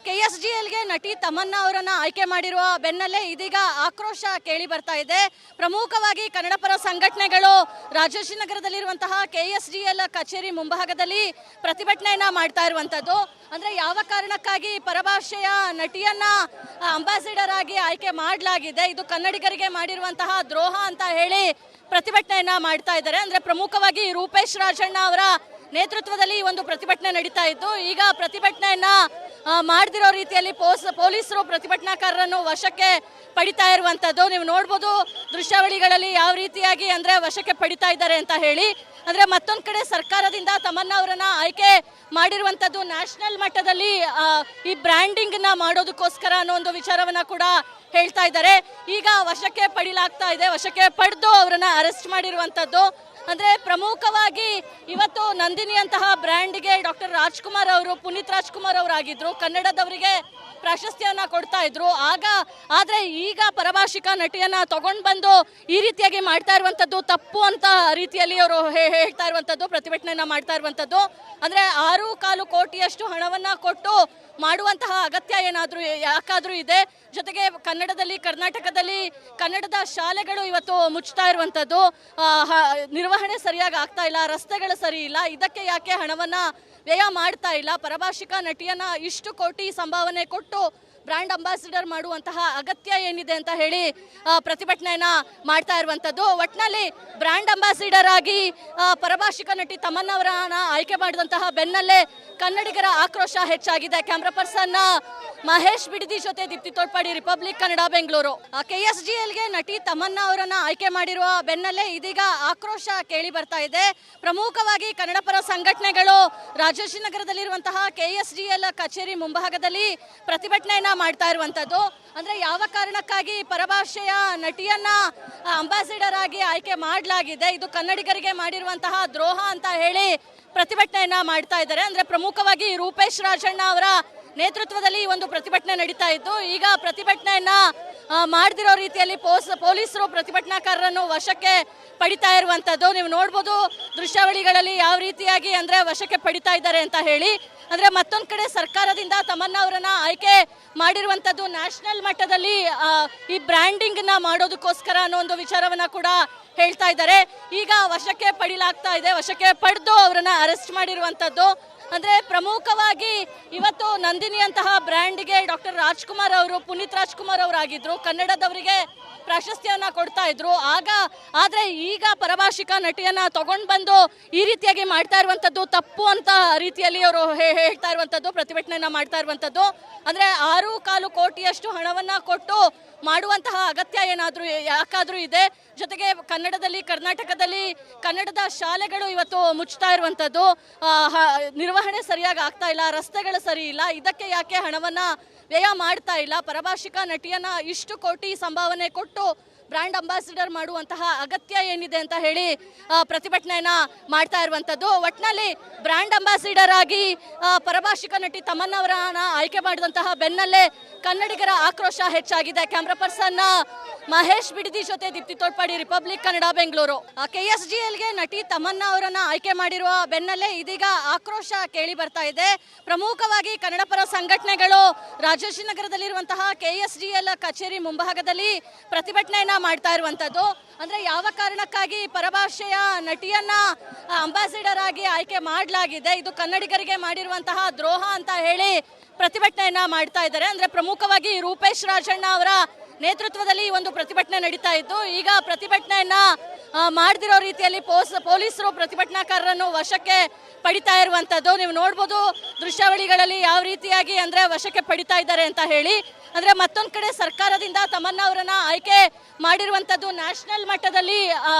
KSGLಗೆ ನಟಿ ತಮನ್ನಾ ಅವರನ್ನ ಆಯ್ಕೆ ಮಾಡಿರುವ ಬೆನ್ನಲ್ಲೇ ಇದೀಗ ಆಕ್ರೋಶ ಕೇಳಿ ಬರ್ತಾ ಇದೆ. ಪ್ರಮುಖವಾಗಿ ಕನ್ನಡ ಪರ ಸಂಘಟನೆಗಳು ರಾಜಾಜಿನಗರದಲ್ಲಿರುವಂತಹ KSGL ಕಚೇರಿ ಮುಂಭಾಗದಲ್ಲಿ ಪ್ರತಿಭಟನೆಯನ್ನ ಮಾಡ್ತಾ ಇರುವಂತದ್ದು. ಅಂದ್ರೆ ಯಾವ ಕಾರಣಕ್ಕಾಗಿ ಪರಭಾಷೆಯ ನಟಿಯನ್ನ ಅಂಬಾಸಿಡರ್ ಆಗಿ ಆಯ್ಕೆ ಮಾಡಲಾಗಿದೆ, ಇದು ಕನ್ನಡಿಗರಿಗೆ ಮಾಡಿರುವಂತಹ ದ್ರೋಹ ಅಂತ ಹೇಳಿ ಪ್ರತಿಭಟನೆಯನ್ನ ಮಾಡ್ತಾ ಇದ್ದಾರೆ. ಅಂದ್ರೆ ಪ್ರಮುಖವಾಗಿ ರೂಪೇಶ್ ರಾಜಣ್ಣ ಅವರ ನೇತೃತ್ವದಲ್ಲಿ ಒಂದು ಪ್ರತಿಭಟನೆ ನಡೀತಾ ಇತ್ತು. ಈಗ ಪ್ರತಿಭಟನೆಯನ್ನ ಮಾಡದಿರೋ ರೀತಿಯಲ್ಲಿ ಪೊಲೀಸರು ಪ್ರತಿಭಟನಾಕಾರರನ್ನು ವಶಕ್ಕೆ ಪಡಿತಾ ಇರುವಂತದ್ದು ನೀವು ನೋಡಬಹುದು ದೃಶ್ಯಾವಳಿಗಳಲ್ಲಿ. ಯಾವ ರೀತಿಯಾಗಿ ಅಂದ್ರೆ ವಶಕ್ಕೆ ಪಡಿತಾ ಇದ್ದಾರೆ ಅಂತ ಹೇಳಿ, ಅಂದ್ರೆ ಮತ್ತೊಂದು ಕಡೆ ಸರ್ಕಾರದಿಂದ ತಮನ್ನಾ ಅವರನ್ನ ಆಯ್ಕೆ ಮಾಡಿರುವಂತದ್ದು ನ್ಯಾಷನಲ್ ಮಟ್ಟದಲ್ಲಿ ಈ ಬ್ರ್ಯಾಂಡಿಂಗ್ ನ ಮಾಡೋದಕ್ಕೋಸ್ಕರ ಅನ್ನೋ ಒಂದು ವಿಚಾರವನ್ನ ಕೂಡ ಹೇಳ್ತಾ ಇದ್ದಾರೆ. ಈಗ ವಶಕ್ಕೆ ಪಡಿಲಾಗ್ತಾ ಇದೆ, ವಶಕ್ಕೆ ಪಡೆದು ಅವರನ್ನ ಅರೆಸ್ಟ್ ಮಾಡಿರುವಂತದ್ದು. ಅಂದ್ರೆ ಪ್ರಮುಖವಾಗಿ ಇವತ್ತು ನಂದಿನಿ ಅಂತಹ ಬ್ರ್ಯಾಂಡ್ಗೆ ಡಾಕ್ಟರ್ ರಾಜ್ಕುಮಾರ್ ಅವರು, ಪುನೀತ್ ರಾಜ್ಕುಮಾರ್ ಅವರು ಆಗಿದ್ರು, ಕನ್ನಡದವರಿಗೆ ಪ್ರಾಶಸ್ತ್ಯವನ್ನ ಕೊಡ್ತಾ ಇದ್ರು. ಆದ್ರೆ ಈಗ ಪರಭಾಷಿಕ ನಟಿಯನ್ನ ತಗೊಂಡು ಬಂದು ಈ ರೀತಿಯಾಗಿ ಮಾಡ್ತಾ ಇರುವಂತದ್ದು ತಪ್ಪು ಅಂತ ರೀತಿಯಲ್ಲಿ ಅವರು ಹೇಳ್ತಾ ಇರುವಂತದ್ದು, ಪ್ರತಿಭಟನೆಯನ್ನ ಮಾಡ್ತಾ ಇರುವಂತದ್ದು. ಅಂದ್ರೆ 6.25 ಕೋಟಿಯಷ್ಟು ಹಣವನ್ನ ಕೊಟ್ಟು ಮಾಡುವಂತಹ ಅಗತ್ಯ ಯಾಕಾದ್ರೂ ಇದೆ. ಜೊತೆಗೆ ಕನ್ನಡದಲ್ಲಿ, ಕರ್ನಾಟಕದಲ್ಲಿ ಕನ್ನಡದ ಶಾಲೆಗಳು ಇವತ್ತು ಮುಚ್ತಾ ಇರುವಂತದ್ದು, ನಿರ್ವಹಣೆ ಸರಿಯಾಗಿ ಆಗ್ತಾ ಇಲ್ಲ, ರಸ್ತೆಗಳು ಸರಿ ಇಲ್ಲ. ಇದಕ್ಕೆ ಯಾಕೆ ಹಣವನ್ನ ವ್ಯಯ ಮಾಡ್ತಾ ಇಲ್ಲ? ಪರಭಾಷಿಕ ನಟಿಯನ್ನ ಇಷ್ಟು ಕೋಟಿ ಸಂಭಾವನೆ ಕೊಟ್ಟು ಬ್ರ್ಯಾಂಡ್ ಅಂಬಾಸಿಡರ್ ಮಾಡುವಂತಹ ಅಗತ್ಯ ಏನಿದೆ ಅಂತ ಹೇಳಿ ಪ್ರತಿಭಟನೆಯನ್ನ ಮಾಡ್ತಾ ಇರುವಂತದ್ದು. ಒಟ್ನಲ್ಲಿ ಬ್ರ್ಯಾಂಡ್ ಅಂಬಾಸಿಡರ್ ಆಗಿ ಪರಭಾಷಿಕ ನಟಿ ತಮನ್ನಾ ಅವರನ್ನ ಆಯ್ಕೆ ಮಾಡಿದಂತಹ ಬೆನ್ನಲ್ಲೇ ಕನ್ನಡಿಗರ ಆಕ್ರೋಶ ಹೆಚ್ಚಾಗಿದೆ. ಕ್ಯಾಮ್ರಾ ಪರ್ಸನ್ ಮಹೇಶ್ ಬಿಡದಿ ಜೊತೆ ದೀಪ್ತಿ ತೋಡ್ಪಾಡಿ, ರಿಪಬ್ಲಿಕ್ ಕನ್ನಡ, ಬೆಂಗಳೂರು. KSGLಗೆ ನಟಿ ತಮನ್ನಾ ಅವರನ್ನ ಆಯ್ಕೆ ಮಾಡಿರುವ ಬೆನ್ನಲ್ಲೇ ಇದೀಗ ಆಕ್ರೋಶ ಕೇಳಿ ಬರ್ತಾ ಇದೆ. ಪ್ರಮುಖವಾಗಿ ಕನ್ನಡ ಪರ ಸಂಘಟನೆಗಳು ರಾಜಾಜಿನಗರದಲ್ಲಿರುವಂತಹ KSGL ಕಚೇರಿ ಮುಂಭಾಗದಲ್ಲಿ ಪ್ರತಿಭಟನೆಯನ್ನ ಮಾಡ್ತಾ ಇರುವಂತದ್ದು. ಅಂದ್ರೆ ಯಾವ ಕಾರಣಕ್ಕಾಗಿ ಪರಭಾಷೆಯ ನಟಿಯನ್ನ ಅಂಬಾಸಿಡರ್ ಆಗಿ ಆಯ್ಕೆ ಮಾಡಲಾಗಿದೆ, ಇದು ಕನ್ನಡಿಗರಿಗೆ ಮಾಡಿರುವಂತಹ ದ್ರೋಹ ಅಂತ ಹೇಳಿ ಪ್ರತಿಭಟನೆಯನ್ನ ಮಾಡ್ತಾ ಇದ್ದಾರೆ. ಅಂದ್ರೆ ಪ್ರಮುಖವಾಗಿ ರೂಪೇಶ್ ರಾಜಣ್ಣ ಅವರ ನೇತೃತ್ವದಲ್ಲಿ ಒಂದು ಪ್ರತಿಭಟನೆ ನಡೀತಾ ಇತ್ತು. ಈಗ ಪ್ರತಿಭಟನೆಯನ್ನ ಮಾಡದಿರೋ ರೀತಿಯಲ್ಲಿ ಪೊಲೀಸರು ಪ್ರತಿಭಟನಾಕಾರರನ್ನು ವಶಕ್ಕೆ ಪಡಿತಾ ಇರುವಂತದ್ದು ನೀವು ನೋಡಬಹುದು ದೃಶ್ಯಾವಳಿಗಳಲ್ಲಿ. ಯಾವ ರೀತಿಯಾಗಿ ಅಂದ್ರೆ ವಶಕ್ಕೆ ಪಡಿತಾ ಇದ್ದಾರೆ ಅಂತ ಹೇಳಿ, ಅಂದ್ರೆ ಮತ್ತೊಂದು ಕಡೆ ಸರ್ಕಾರದಿಂದ ತಮನ್ನಾ ಅವರನ್ನ ಆಯ್ಕೆ ಮಾಡಿರುವಂತದ್ದು ನ್ಯಾಷನಲ್ ಮಟ್ಟದಲ್ಲಿ ಈ ಬ್ರ್ಯಾಂಡಿಂಗ್ ನ ಮಾಡೋದಕ್ಕೋಸ್ಕರ ಅನ್ನೋ ಒಂದು ವಿಚಾರವನ್ನ ಕೂಡ ಹೇಳ್ತಾ ಇದ್ದಾರೆ. ಈಗ ವಶಕ್ಕೆ ಪಡಿಲಾಗ್ತಾ ಇದೆ, ವಶಕ್ಕೆ ಪಡೆದು ಅವರನ್ನ ಅರೆಸ್ಟ್ ಮಾಡಿರುವಂತದ್ದು. ಅಂದ್ರೆ ಪ್ರಮುಖವಾಗಿ ಇವತ್ತು ನಂದಿನಿ ಅಂತಹ ಬ್ರ್ಯಾಂಡ್ಗೆ ಡಾಕ್ಟರ್ ರಾಜ್ಕುಮಾರ್ ಅವರು, ಪುನೀತ್ ರಾಜ್ಕುಮಾರ್ ಅವರು ಆಗಿದ್ರು, ಕನ್ನಡದವರಿಗೆ ಪ್ರಾಶಸ್ತ್ಯವನ್ನ ಕೊಡ್ತಾ ಇದ್ರು. ಆದ್ರೆ ಈಗ ಪರಭಾಷಿಕ ನಟಿಯನ್ನ ತಗೊಂಡು ಬಂದು ಈ ರೀತಿಯಾಗಿ ಮಾಡ್ತಾ ಇರುವಂತದ್ದು ತಪ್ಪು ಅಂತ ರೀತಿಯಲ್ಲಿ ಅವರು ಹೇಳ್ತಾ ಇರುವಂತದ್ದು, ಪ್ರತಿಭಟನೆಯನ್ನ ಮಾಡ್ತಾ ಇರುವಂತದ್ದು. ಅಂದ್ರೆ 6.25 ಕೋಟಿಯಷ್ಟು ಹಣವನ್ನ ಕೊಟ್ಟು ಮಾಡುವಂತಹ ಅಗತ್ಯ ಯಾಕಾದ್ರೂ ಇದೆ. ಜೊತೆಗೆ ಕನ್ನಡದಲ್ಲಿ, ಕರ್ನಾಟಕದಲ್ಲಿ ಕನ್ನಡದ ಶಾಲೆಗಳು ಇವತ್ತು ಮುಚ್ತಾ ಇರುವಂತದ್ದು, ನಿರ್ವಹಣೆ ಸರಿಯಾಗಿ ಆಗ್ತಾ ಇಲ್ಲ, ರಸ್ತೆಗಳು ಸರಿ ಇಲ್ಲ. ಇದಕ್ಕೆ ಯಾಕೆ ಹಣವನ್ನ ವ್ಯಯ ಮಾಡ್ತಾ ಇಲ್ಲ? ಪರಭಾಷಿಕ ನಟಿಯನ್ನ ಇಷ್ಟು ಕೋಟಿ ಸಂಭಾವನೆ ಕೊಟ್ಟು ಬ್ರ್ಯಾಂಡ್ ಅಂಬಾಸಿಡರ್ ಮಾಡುವಂತಹ ಅಗತ್ಯ ಏನಿದೆ ಅಂತ ಹೇಳಿ ಪ್ರತಿಭಟನೆಯನ್ನ ಮಾಡ್ತಾ ಇರುವಂತದ್ದು. ಒಟ್ನಲ್ಲಿ ಬ್ರ್ಯಾಂಡ್ ಅಂಬಾಸಿಡರ್ ಆಗಿ ಪರಭಾಷಿಕ ನಟಿ ತಮನ್ನಾ ಅವರನ್ನ ಆಯ್ಕೆ ಮಾಡಿದಂತಹ ಬೆನ್ನಲ್ಲೇ ಕನ್ನಡಿಗರ ಆಕ್ರೋಶ ಹೆಚ್ಚಾಗಿದೆ. ಕ್ಯಾಮ್ರಾ ಪರ್ಸನ್ ಮಹೇಶ್ ಬಿಡದಿ ಜೊತೆ ದೀಪ್ತಿ ತೋಡ್ಪಾಡಿ, ರಿಪಬ್ಲಿಕ್ ಕನ್ನಡ, ಬೆಂಗಳೂರು. KSGLಗೆ ನಟಿ ತಮನ್ನಾ ಅವರನ್ನ ಆಯ್ಕೆ ಮಾಡಿರುವ ಬೆನ್ನಲ್ಲೇ ಇದೀಗ ಆಕ್ರೋಶ ಕೇಳಿ ಬರ್ತಾ ಇದೆ. ಪ್ರಮುಖವಾಗಿ ಕನ್ನಡ ಪರ ಸಂಘಟನೆಗಳು ರಾಜಾಜಿನಗರದಲ್ಲಿರುವಂತಹ KSGL ಕಚೇರಿ ಮುಂಭಾಗದಲ್ಲಿ ಪ್ರತಿಭಟನೆಯನ್ನ ಮಾಡ್ತಾ ಇರುವಂತದ್ದು. ಅಂದ್ರೆ ಯಾವ ಕಾರಣಕ್ಕಾಗಿ ಪರಭಾಷೆಯ ನಟಿಯನ್ನ ಅಂಬಾಸಿಡರ್ ಆಗಿ ಆಯ್ಕೆ ಮಾಡಲಾಗಿದೆ, ಇದು ಕನ್ನಡಿಗರಿಗೆ ಮಾಡಿರುವಂತಹ ದ್ರೋಹ ಅಂತ ಹೇಳಿ ಪ್ರತಿಭಟನೆಯನ್ನ ಮಾಡ್ತಾ ಇದ್ದಾರೆ. ಅಂದ್ರೆ ಪ್ರಮುಖವಾಗಿ ರೂಪೇಶ್ ರಾಜಣ್ಣ ಅವರ ನೇತೃತ್ವದಲ್ಲಿ ಒಂದು ಪ್ರತಿಭಟನೆ ನಡೀತಾ ಇತ್ತು. ಈಗ ಪ್ರತಿಭಟನೆಯನ್ನ ಮಾಡದಿರೋ ರೀತಿಯಲ್ಲಿ ಪೊಲೀಸರು ಪ್ರತಿಭಟನಾಕಾರರನ್ನು ವಶಕ್ಕೆ ಪಡಿತಾ ಇರುವಂತದ್ದು ನೀವು ನೋಡಬಹುದು ದೃಶ್ಯಾವಳಿಗಳಲ್ಲಿ. ಯಾವ ರೀತಿಯಾಗಿ ಅಂದ್ರೆ ವಶಕ್ಕೆ ಪಡಿತಾ ಇದ್ದಾರೆ ಅಂತ ಹೇಳಿ, ಅಂದ್ರೆ ಮತ್ತೊಂದು ಕಡೆ ಸರ್ಕಾರದಿಂದ ತಮನ್ನಾ ಅವರನ್ನ ಆಯ್ಕೆ ಮಾಡಿರುವಂತದ್ದು ನ್ಯಾಷನಲ್ ಮಟ್ಟದಲ್ಲಿ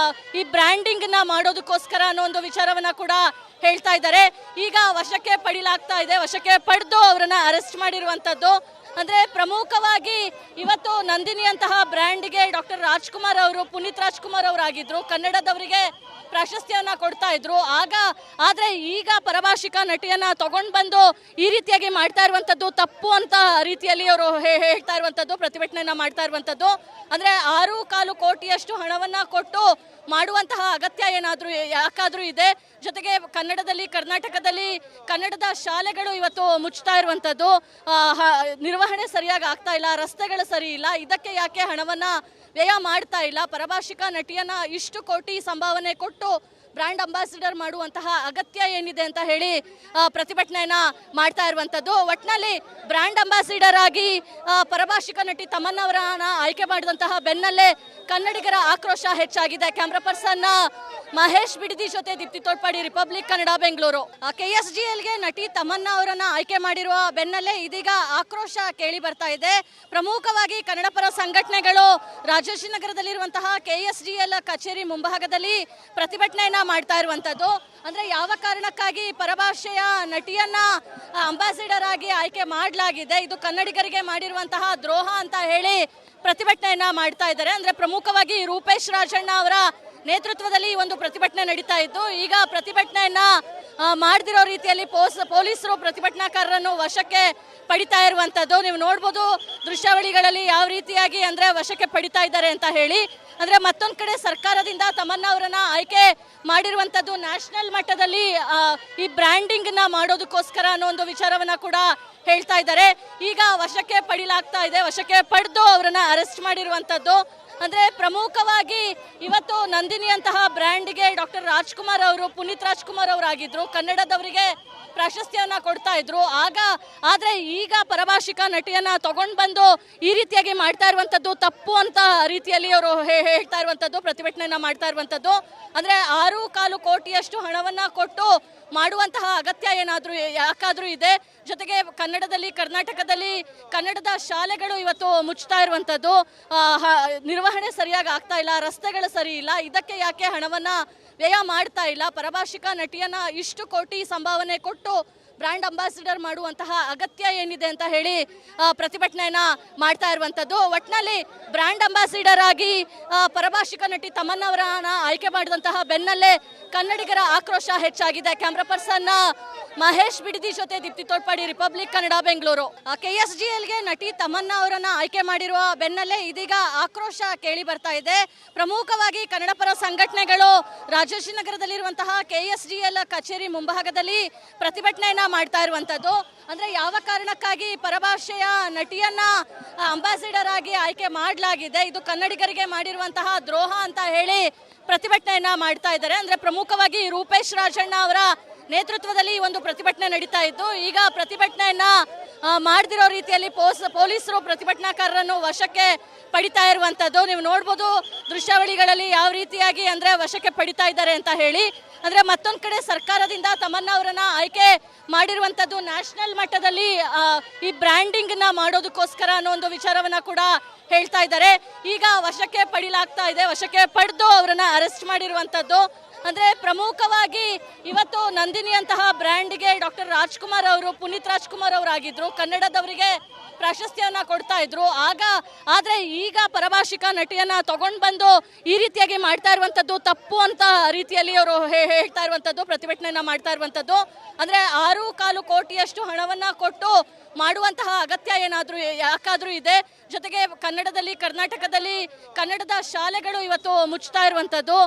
ಈ ಬ್ರ್ಯಾಂಡಿಂಗ್ ನ ಮಾಡೋದಕ್ಕೋಸ್ಕರ ಅನ್ನೋ ಒಂದು ವಿಚಾರವನ್ನ ಕೂಡ ಹೇಳ್ತಾ ಇದ್ದಾರೆ. ಈಗ ವಶಕ್ಕೆ ಪಡಿಲಾಗ್ತಾ ಇದೆ, ವಶಕ್ಕೆ ಪಡೆದು ಅವರನ್ನ ಅರೆಸ್ಟ್ ಮಾಡಿರುವಂತದ್ದು. ಅಂದ್ರೆ ಪ್ರಮುಖವಾಗಿ ಇವತ್ತು ನಂದಿನಿ ಅಂತಹ ಬ್ರ್ಯಾಂಡ್ಗೆ ಡಾಕ್ಟರ್ ರಾಜ್ಕುಮಾರ್ ಅವರು, ಪುನೀತ್ ರಾಜ್ಕುಮಾರ್ ಅವರಾಗಿದ್ರು, ಕನ್ನಡದವರಿಗೆ ಪ್ರಾಶಸ್ತ್ಯವನ್ನ ಕೊಡ್ತಾ ಇದ್ರು. ಆದ್ರೆ ಈಗ ಪರಭಾಷಿಕ ನಟಿಯನ್ನ ತಗೊಂಡು ಬಂದು ಈ ರೀತಿಯಾಗಿ ಮಾಡ್ತಾ ಇರುವಂತದ್ದು ತಪ್ಪು ಅಂತ ರೀತಿಯಲ್ಲಿ ಅವರು ಹೇಳ್ತಾ ಇರುವಂತದ್ದು, ಪ್ರತಿಭಟನೆಯನ್ನ ಮಾಡ್ತಾ ಇರುವಂತದ್ದು. ಅಂದ್ರೆ 6.25 ಕೋಟಿಯಷ್ಟು ಹಣವನ್ನ ಕೊಟ್ಟು ಮಾಡುವಂತಹ ಅಗತ್ಯ ಯಾಕಾದ್ರೂ ಇದೆ. ಜೊತೆಗೆ ಕರ್ನಾಟಕದಲ್ಲಿ ಕನ್ನಡದ ಶಾಲೆಗಳು ಇವತ್ತು ಮುಚ್ತಾ ಇರುವಂತದ್ದು, ನಿರ್ವಹಣೆ ಸರಿಯಾಗಿ ಆಗ್ತಾ ಇಲ್ಲ, ರಸ್ತೆಗಳು ಸರಿ ಇಲ್ಲ. ಇದಕ್ಕೆ ಯಾಕೆ ಹಣವನ್ನ ವ್ಯಯ ಮಾಡ್ತಾ ಇಲ್ಲ? ಪರಭಾಷಿಕ ನಟಿಯನ್ನ ಇಷ್ಟು ಕೋಟಿ ಸಂಭಾವನೆ ಕೊಟ್ಟು ಬ್ರ್ಯಾಂಡ್ ಅಂಬಾಸಿಡರ್ ಮಾಡುವಂತಹ ಅಗತ್ಯ ಏನಿದೆ ಅಂತ ಹೇಳಿ ಪ್ರತಿಭಟನೆಯನ್ನ ಮಾಡ್ತಾ ಇರುವಂತದ್ದು. ಒಟ್ನಲ್ಲಿ ಬ್ರ್ಯಾಂಡ್ ಅಂಬಾಸಿಡರ್ ಆಗಿ ಪರಭಾಷಿಕ ನಟಿ ತಮನ್ನಾ ಅವರನ್ನ ಆಯ್ಕೆ ಮಾಡಿದಂತಹ ಬೆನ್ನಲ್ಲೇ ಕನ್ನಡಿಗರ ಆಕ್ರೋಶ ಹೆಚ್ಚಾಗಿದೆ. ಕ್ಯಾಮ್ರಾ ಪರ್ಸನ್ ಮಹೇಶ್ ಬಿಡದಿ ಜೊತೆ ದೀಪ್ತಿ ತೋಡ್ಪಾಡಿ, ರಿಪಬ್ಲಿಕ್ ಕನ್ನಡ, ಬೆಂಗಳೂರು. KSGLಗೆ ನಟಿ ತಮನ್ನಾ ಅವರನ್ನ ಆಯ್ಕೆ ಮಾಡಿರುವ ಬೆನ್ನಲ್ಲೇ ಇದೀಗ ಆಕ್ರೋಶ ಕೇಳಿ ಬರ್ತಾ ಇದೆ. ಪ್ರಮುಖವಾಗಿ ಕನ್ನಡ ಪರ ಸಂಘಟನೆಗಳು ರಾಜಾಜಿನಗರದಲ್ಲಿರುವಂತಹ KSGL ಕಚೇರಿ ಮುಂಭಾಗದಲ್ಲಿ ಪ್ರತಿಭಟನೆಯನ್ನ ಮಾಡ್ತಾ ಇರುವಂತದ್ದು. ಅಂದ್ರೆ ಯಾವ ಕಾರಣಕ್ಕಾಗಿ ಪರಭಾಷೆಯ ನಟಿಯನ್ನ ಅಂಬಾಸಿಡರ್ ಆಗಿ ಆಯ್ಕೆ ಮಾಡಲಾಗಿದೆ, ಇದು ಕನ್ನಡಿಗರಿಗೆ ಮಾಡಿರುವಂತಹ ದ್ರೋಹ ಅಂತ ಹೇಳಿ ಪ್ರತಿಭಟನೆಯನ್ನ ಮಾಡ್ತಾ ಇದ್ದಾರೆ. ಅಂದ್ರೆ ಪ್ರಮುಖವಾಗಿ ರೂಪೇಶ್ ರಾಜಣ್ಣ ಅವರ ನೇತೃತ್ವದಲ್ಲಿ ಒಂದು ಪ್ರತಿಭಟನೆ ನಡೀತಾ ಇತ್ತು. ಈಗ ಪ್ರತಿಭಟನೆಯನ್ನ ಮಾಡದಿರೋ ರೀತಿಯಲ್ಲಿ ಪೊಲೀಸರು ಪ್ರತಿಭಟನಾಕಾರರನ್ನು ವಶಕ್ಕೆ ಪಡಿತಾ ಇರುವಂತದ್ದು ನೀವು ನೋಡಬಹುದು ದೃಶ್ಯಾವಳಿಗಳಲ್ಲಿ, ಯಾವ ರೀತಿಯಾಗಿ ಅಂದ್ರೆ ವಶಕ್ಕೆ ಪಡಿತಾ ಇದ್ದಾರೆ ಅಂತ ಹೇಳಿ. ಅಂದ್ರೆ ಮತ್ತೊಂದು ಕಡೆ ಸರ್ಕಾರದಿಂದ ತಮನ್ನಾ ಅವರನ್ನ ಆಯ್ಕೆ ಮಾಡಿರುವಂತದ್ದು ನ್ಯಾಷನಲ್ ಮಟ್ಟದಲ್ಲಿ ಈ ಬ್ರ್ಯಾಂಡಿಂಗ್ ನ ಮಾಡೋದಕ್ಕೋಸ್ಕರ ಅನ್ನೋ ಒಂದು ವಿಚಾರವನ್ನ ಕೂಡ ಹೇಳ್ತಾ ಇದ್ದಾರೆ. ಈಗ ವಶಕ್ಕೆ ಪಡಿಲಾಗ್ತಾ ಇದೆ, ವಶಕ್ಕೆ ಪಡೆದು ಅವರನ್ನ ಅರೆಸ್ಟ್ ಮಾಡಿರುವಂತದ್ದು. ಅಂದ್ರೆ ಪ್ರಮುಖವಾಗಿ ಇವತ್ತು ನಂದಿನಿ ಅಂತಹ ಬ್ರ್ಯಾಂಡ್ಗೆ ಡಾಕ್ಟರ್ ರಾಜ್ಕುಮಾರ್ ಅವರು, ಪುನೀತ್ ರಾಜ್ಕುಮಾರ್ ಅವರಾಗಿದ್ರು, ಕನ್ನಡದವರಿಗೆ ಪ್ರಾಶಸ್ತ್ಯವನ್ನ ಕೊಡ್ತಾ ಇದ್ರು. ಆದ್ರೆ ಈಗ ಪರಭಾಷಿಕ ನಟಿಯನ್ನ ತಗೊಂಡು ಬಂದು ಈ ರೀತಿಯಾಗಿ ಮಾಡ್ತಾ ಇರುವಂತದ್ದು ತಪ್ಪು ಅಂತ ರೀತಿಯಲ್ಲಿ ಅವರು ಹೇಳ್ತಾ ಇರುವಂತದ್ದು, ಪ್ರತಿಭಟನೆಯನ್ನ ಮಾಡ್ತಾ ಇರುವಂತದ್ದು. ಅಂದ್ರೆ 6.25 ಕೋಟಿಯಷ್ಟು ಹಣವನ್ನ ಕೊಟ್ಟು ಮಾಡುವಂತಹ ಅಗತ್ಯ ಯಾಕಾದ್ರೂ ಇದೆ. ಜೊತೆಗೆ ಕರ್ನಾಟಕದಲ್ಲಿ ಕನ್ನಡದ ಶಾಲೆಗಳು ಇವತ್ತು ಮುಚ್ತಾ ಇರುವಂತದ್ದು, ನಿರ್ವಹಣೆ ಸರಿಯಾಗಿ ಆಗ್ತಾ ಇಲ್ಲ, ರಸ್ತೆಗಳು ಸರಿ ಇಲ್ಲ. ಇದಕ್ಕೆ ಯಾಕೆ ಹಣವನ್ನ ವ್ಯಯ ಮಾಡ್ತಾ ಇಲ್ಲ? ಪರಭಾಷಿಕ ನಟಿಯನ್ನ ಇಷ್ಟು ಕೋಟಿ ಸಂಭಾವನೆ ಕೊಟ್ಟು ಬ್ರ್ಯಾಂಡ್ ಅಂಬಾಸಿಡರ್ ಮಾಡುವಂತಹ ಅಗತ್ಯ ಏನಿದೆ ಅಂತ ಹೇಳಿ ಪ್ರತಿಭಟನೆಯನ್ನ ಮಾಡ್ತಾ ಇರುವಂತದ್ದು. ಒಟ್ನಲ್ಲಿ ಬ್ರ್ಯಾಂಡ್ ಅಂಬಾಸಿಡರ್ ಆಗಿ ಪರಭಾಷಿಕ ನಟಿ ತಮನ್ನಾ ಅವರನ್ನ ಆಯ್ಕೆ ಮಾಡಿದಂತಹ ಬೆನ್ನಲ್ಲೇ ಕನ್ನಡಿಗರ ಆಕ್ರೋಶ ಹೆಚ್ಚಾಗಿದೆ. ಕ್ಯಾಮ್ರಾ ಪರ್ಸನ್ ಮಹೇಶ್ ಬಿಡದಿ ಜೊತೆ ದೀಪ್ತಿ ತೋಡ್ಪಾಡಿ, ರಿಪಬ್ಲಿಕ್ ಕನ್ನಡ, ಬೆಂಗಳೂರು. KSGLಗೆ ನಟಿ ತಮನ್ನಾ ಅವರನ್ನ ಆಯ್ಕೆ ಮಾಡಿರುವ ಬೆನ್ನಲ್ಲೇ ಇದೀಗ ಆಕ್ರೋಶ ಕೇಳಿ ಬರ್ತಾ ಇದೆ. ಪ್ರಮುಖವಾಗಿ ಕನ್ನಡ ಪರ ಸಂಘಟನೆಗಳು ರಾಜಾಜಿನಗರದಲ್ಲಿರುವಂತಹ KSGL ಕಚೇರಿ ಮುಂಭಾಗದಲ್ಲಿ ಪ್ರತಿಭಟನೆಯನ್ನ ಮಾಡ್ತಾ ಇರುವಂತದ್ದು. ಅಂದ್ರೆ ಯಾವ ಕಾರಣಕ್ಕಾಗಿ ಪರಭಾಷೆಯ ನಟಿಯನ್ನ ಅಂಬಾಸಿಡರ್ ಆಗಿ ಆಯ್ಕೆ ಮಾಡಲಾಗಿದೆ, ಇದು ಕನ್ನಡಿಗರಿಗೆ ಮಾಡಿರುವಂತಹ ದ್ರೋಹ ಅಂತ ಹೇಳಿ ಪ್ರತಿಭಟನೆಯನ್ನ ಮಾಡ್ತಾ ಇದ್ದಾರೆ. ಅಂದ್ರೆ ಪ್ರಮುಖವಾಗಿ ರೂಪೇಶ್ ರಾಜಣ್ಣ ಅವರ ನೇತೃತ್ವದಲ್ಲಿ ಒಂದು ಪ್ರತಿಭಟನೆ ನಡೀತಾ ಇತ್ತು. ಈಗ ಪ್ರತಿಭಟನೆಯನ್ನ ಮಾಡದಿರೋ ರೀತಿಯಲ್ಲಿ ಪೊಲೀಸರು ಪ್ರತಿಭಟನಾಕಾರರನ್ನು ವಶಕ್ಕೆ ಪಡಿತಾ ಇರುವಂತದ್ದು ನೀವು ನೋಡಬಹುದು ದೃಶ್ಯಾವಳಿಗಳಲ್ಲಿ, ಯಾವ ರೀತಿಯಾಗಿ ಅಂದ್ರೆ ವಶಕ್ಕೆ ಪಡಿತಾ ಇದ್ದಾರೆ ಅಂತ ಹೇಳಿ. ಅಂದ್ರೆ ಮತ್ತೊಂದು ಕಡೆ ಸರ್ಕಾರದಿಂದ ತಮನ್ನಾ ಅವರನ್ನ ಆಯ್ಕೆ ಮಾಡಿರುವಂತದ್ದು ನ್ಯಾಷನಲ್ ಮಟ್ಟದಲ್ಲಿ ಈ ಬ್ರ್ಯಾಂಡಿಂಗ್ ನ ಮಾಡೋದಕ್ಕೋಸ್ಕರ ಅನ್ನೋ ಒಂದು ವಿಚಾರವನ್ನ ಕೂಡ ಹೇಳ್ತಾ ಇದ್ದಾರೆ. ಈಗ ವಶಕ್ಕೆ ಪಡಿಲಾಗ್ತಾ ಇದೆ, ವಶಕ್ಕೆ ಪಡೆದು ಅವರನ್ನ ಅರೆಸ್ಟ್ ಮಾಡಿರುವಂತದ್ದು. ಅಂದ್ರೆ ಪ್ರಮುಖವಾಗಿ ಇವತ್ತು ನಂದಿನಿ ಅಂತಹ ಬ್ರ್ಯಾಂಡ್ಗೆ ಡಾಕ್ಟರ್ ರಾಜ್ಕುಮಾರ್ ಅವರು, ಪುನೀತ್ ರಾಜ್ಕುಮಾರ್ ಅವರಾಗಿದ್ರು, ಕನ್ನಡದವರಿಗೆ ಪ್ರಾಶಸ್ತ್ಯವನ್ನ ಕೊಡ್ತಾ ಇದ್ರು. ಆದ್ರೆ ಈಗ ಪರಭಾಷಿಕ ನಟಿಯನ್ನ ತಗೊಂಡು ಬಂದು ಈ ರೀತಿಯಾಗಿ ಮಾಡ್ತಾ ಇರುವಂತದ್ದು ತಪ್ಪು ಅಂತ ರೀತಿಯಲ್ಲಿ ಅವರು ಹೇಳ್ತಾ ಇರುವಂತದ್ದು, ಪ್ರತಿಭಟನೆಯನ್ನ ಮಾಡ್ತಾ ಇರುವಂತದ್ದು. ಅಂದ್ರೆ 6.25 ಕೋಟಿಯಷ್ಟು ಹಣವನ್ನ ಕೊಟ್ಟು ಮಾಡುವಂತಹ ಅಗತ್ಯ ಯಾಕಾದ್ರೂ ಇದೆ. ಜೊತೆಗೆ ಕರ್ನಾಟಕದಲ್ಲಿ ಕನ್ನಡದ ಶಾಲೆಗಳು ಇವತ್ತು ಮುಚ್ತಾ ಇರುವಂತದ್ದು,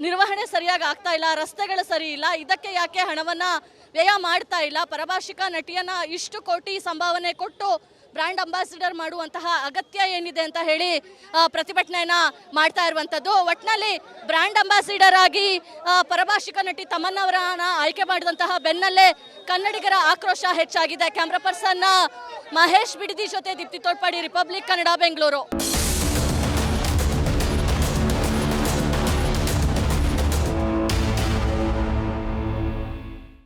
ನಿರ್ವಹಣೆ ಸರಿಯಾಗಿ ಆಗ್ತಾ ಇಲ್ಲ, ರಸ್ತೆಗಳು ಸರಿ ಇಲ್ಲ. ಇದಕ್ಕೆ ಯಾಕೆ ಹಣವನ್ನ ವ್ಯಯ ಮಾಡ್ತಾ ಇಲ್ಲ? ಪರಭಾಷಿಕ ನಟಿಯನ್ನ ಇಷ್ಟು ಕೋಟಿ ಸಂಭಾವನೆ ಕೊಟ್ಟು ಬ್ರ್ಯಾಂಡ್ ಅಂಬಾಸಿಡರ್ ಮಾಡುವಂತಹ ಅಗತ್ಯ ಏನಿದೆ ಅಂತ ಹೇಳಿ ಪ್ರತಿಭಟನೆಯನ್ನ ಮಾಡ್ತಾ ಇರುವಂತದ್ದು. ಒಟ್ನಲ್ಲಿ ಬ್ರ್ಯಾಂಡ್ ಅಂಬಾಸಿಡರ್ ಆಗಿ ಪರಭಾಷಿಕ ನಟಿ ತಮನ್ನಾ ಅವರನ್ನ ಆಯ್ಕೆ ಮಾಡಿದಂತಹ ಬೆನ್ನಲ್ಲೇ ಕನ್ನಡಿಗರ ಆಕ್ರೋಶ ಹೆಚ್ಚಾಗಿದೆ. ಕ್ಯಾಮ್ರಾ ಪರ್ಸನ್ ಮಹೇಶ್ ಬಿಡದಿ ಜೊತೆ ದೀಪ್ತಿ ತೋಡ್ಪಾಡಿ, ರಿಪಬ್ಲಿಕ್ ಕನ್ನಡ, ಬೆಂಗಳೂರು.